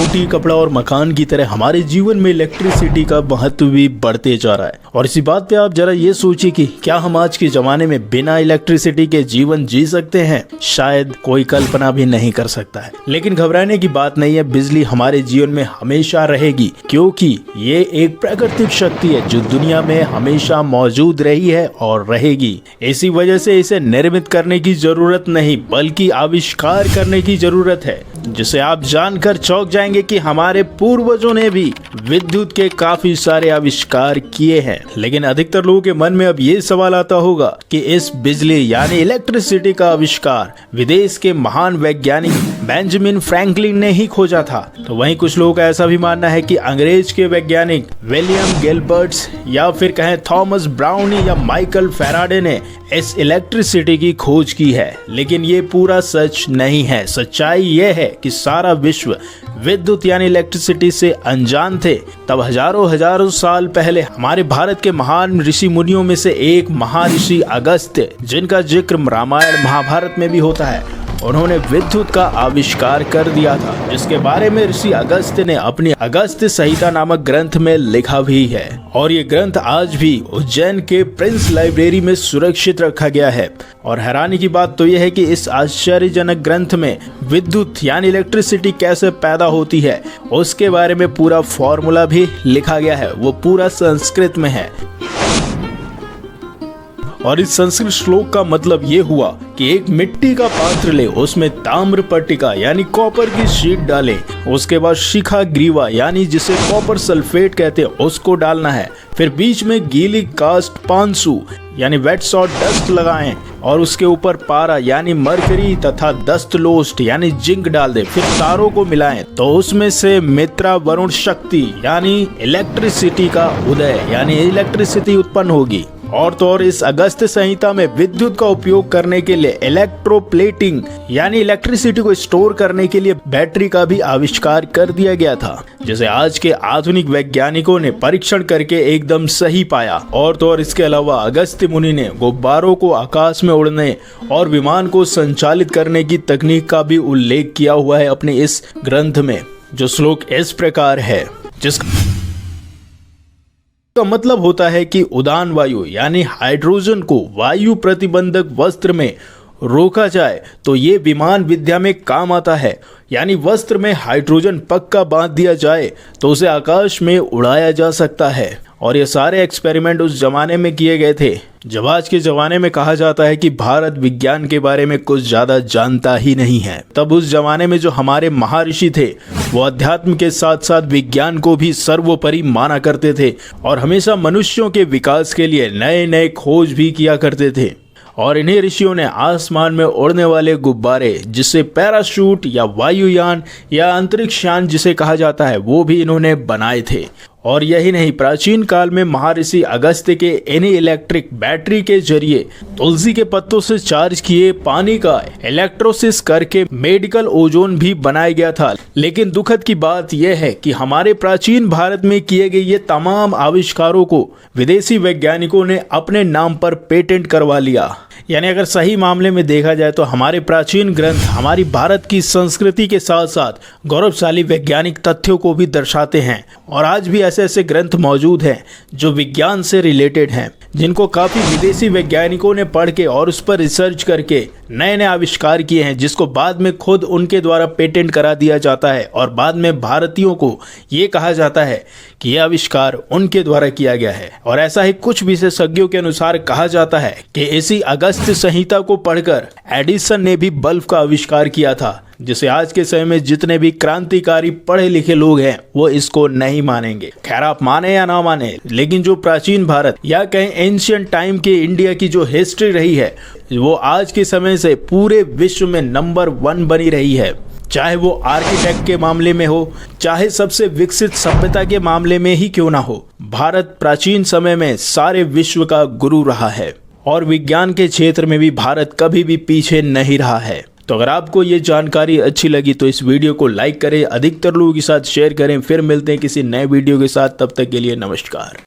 रोटी, कपड़ा और मकान की तरह हमारे जीवन में इलेक्ट्रिसिटी का महत्व भी बढ़ते जा रहा है। और इसी बात पे आप जरा ये सोचिए कि क्या हम आज के जमाने में बिना इलेक्ट्रिसिटी के जीवन जी सकते हैं? शायद कोई कल्पना भी नहीं कर सकता है। लेकिन घबराने की बात नहीं है, बिजली हमारे जीवन में हमेशा रहेगी, क्योंकि ये एक प्राकृतिक शक्ति है जो दुनिया में हमेशा मौजूद रही है और रहेगी। इसी वजह से इसे निर्मित करने की जरूरत नहीं बल्कि आविष्कार करने की जरूरत है, जिसे आप जानकर चौंक जाएंगे कि हमारे पूर्वजों ने भी विद्युत के काफी सारे आविष्कार किए हैं। लेकिन अधिकतर लोगों के मन में अब ये सवाल आता होगा कि इस बिजली यानी इलेक्ट्रिसिटी का आविष्कार विदेश के महान वैज्ञानिक बेंजामिन फ्रैंकलिन ने ही खोजा था। तो वहीं कुछ लोगों का ऐसा भी मानना है कि अंग्रेज के वैज्ञानिक विलियम गिलबर्ट्स या फिर कहें थॉमस ब्राउनी या माइकल फैराडे ने इस इलेक्ट्रिसिटी की खोज की है। लेकिन ये पूरा सच नहीं है। सच्चाई ये है कि सारा विश्व विद्युत यानी इलेक्ट्रिसिटी से अनजान थे। तब हजारों साल पहले हमारे भारत के महान ऋषि मुनियों में से एक महर्षि अगस्त्य, जिनका जिक्र रामायण महाभारत में भी होता है, उन्होंने विद्युत का आविष्कार कर दिया था, जिसके बारे में ऋषि अगस्त्य ने अपनी अगस्त्य संहिता नामक ग्रंथ में लिखा भी है। और ये ग्रंथ आज भी उज्जैन के प्रिंस लाइब्रेरी में सुरक्षित रखा गया है। और हैरानी की बात तो यह है कि इस आश्चर्यजनक ग्रंथ में विद्युत यानी इलेक्ट्रिसिटी कैसे पैदा होती है उसके बारे में पूरा फॉर्मूला भी लिखा गया है। वो पूरा संस्कृत में है। और इस संस्कृत श्लोक का मतलब ये हुआ कि एक मिट्टी का पात्र ले, उसमें ताम्र पट्टिका यानी कॉपर की शीट डालें, उसके बाद शिखा ग्रीवा यानी जिसे कॉपर सल्फेट कहते हैं उसको डालना है, फिर बीच में गीली कास्ट पांसु यानी वेट सॉल्ट डस्ट लगाएं और उसके ऊपर पारा यानी मरकरी तथा दस्तलोस्ट यानी जिंक डाल दें, फिर तारों को मिलाएं तो उसमें से मित्रा वरुण शक्ति यानी इलेक्ट्रिसिटी का उदय यानी इलेक्ट्रिसिटी उत्पन्न होगी। और तो और इस अगस्त्य संहिता में विद्युत का उपयोग करने के लिए इलेक्ट्रोप्लेटिंग यानी इलेक्ट्रिसिटी को स्टोर करने के लिए बैटरी का भी आविष्कार कर दिया गया था, जिसे आज के आधुनिक वैज्ञानिकों ने परीक्षण करके एकदम सही पाया। और तो और इसके अलावा अगस्त्य मुनि ने गुब्बारों को आकाश में उड़ने और विमान को संचालित करने की तकनीक का भी उल्लेख किया हुआ है अपने इस ग्रंथ में। जो श्लोक इस प्रकार है, जिसका मतलब होता है कि उदान वायु यानी हाइड्रोजन को वायु प्रतिबंधक वस्त्र में रोका जाए तो ये विमान विद्या में काम आता है। यानी वस्त्र में हाइड्रोजन पक्का बांध दिया जाए तो उसे आकाश में उड़ाया जा सकता है। और ये सारे एक्सपेरिमेंट उस जमाने में किए गए थे जब आज के जमाने में कहा जाता है कि भारत विज्ञान के बारे में कुछ ज्यादा जानता ही नहीं है। तब उस जमाने में जो हमारे महर्षि थे वो अध्यात्म के साथ साथ विज्ञान को भी सर्वोपरि माना करते थे और हमेशा मनुष्यों के विकास के लिए नए नए खोज भी किया करते थे। और इन्हीं ऋषियों ने आसमान में उड़ने वाले गुब्बारे, जिसे पैराशूट या वायुयान या अंतरिक्ष यान जिसे कहा जाता है, वो भी इन्होंने बनाए थे। और यही नहीं, प्राचीन काल में महर्षि अगस्त्य के इन्हीं इलेक्ट्रिक बैटरी के जरिए तुलसी के पत्तों से चार्ज किए पानी का इलेक्ट्रोसिस करके मेडिकल ओजोन भी बनाया गया था। लेकिन दुखद की बात यह है कि हमारे प्राचीन भारत में किए गए ये तमाम आविष्कारों को विदेशी वैज्ञानिकों ने अपने नाम पर पेटेंट करवा लिया। यानी अगर सही मामले में देखा जाए तो हमारे प्राचीन ग्रंथ हमारी भारत की संस्कृति के साथ साथ गौरवशाली वैज्ञानिक तथ्यों को भी दर्शाते हैं। और आज भी ऐसे ऐसे ग्रंथ मौजूद हैं जो विज्ञान से रिलेटेड हैं, जिनको काफी विदेशी वैज्ञानिकों ने पढ़ के और उस पर रिसर्च करके नए नए आविष्कार किए हैं, जिसको बाद में खुद उनके द्वारा पेटेंट करा दिया जाता है। और बाद में भारतीयों को ये कहा जाता है कि यह आविष्कार उनके द्वारा किया गया है। और ऐसा ही कुछ विशेषज्ञों के अनुसार कहा जाता है कि इसी अगस्त्य संहिता को पढ़कर एडिसन ने भी बल्ब का आविष्कार किया था, जिसे आज के समय में जितने भी क्रांतिकारी पढ़े लिखे लोग हैं वो इसको नहीं मानेंगे। खैर, आप माने या ना माने, लेकिन जो प्राचीन भारत या कहें एंशिएंट टाइम के इंडिया की जो हिस्ट्री रही है वो आज के समय से पूरे विश्व में नंबर 1 बनी रही है। चाहे वो आर्किटेक्ट के मामले में हो, चाहे सबसे विकसित सभ्यता के मामले में ही क्यों ना हो, भारत प्राचीन समय में सारे विश्व का गुरु रहा है। और विज्ञान के क्षेत्र में भी भारत कभी भी पीछे नहीं रहा है। तो अगर आपको ये जानकारी अच्छी लगी तो इस वीडियो को लाइक करें, अधिकतर लोगों के साथ शेयर करें। फिर मिलते हैं किसी नए वीडियो के साथ, तब तक के लिए नमस्कार।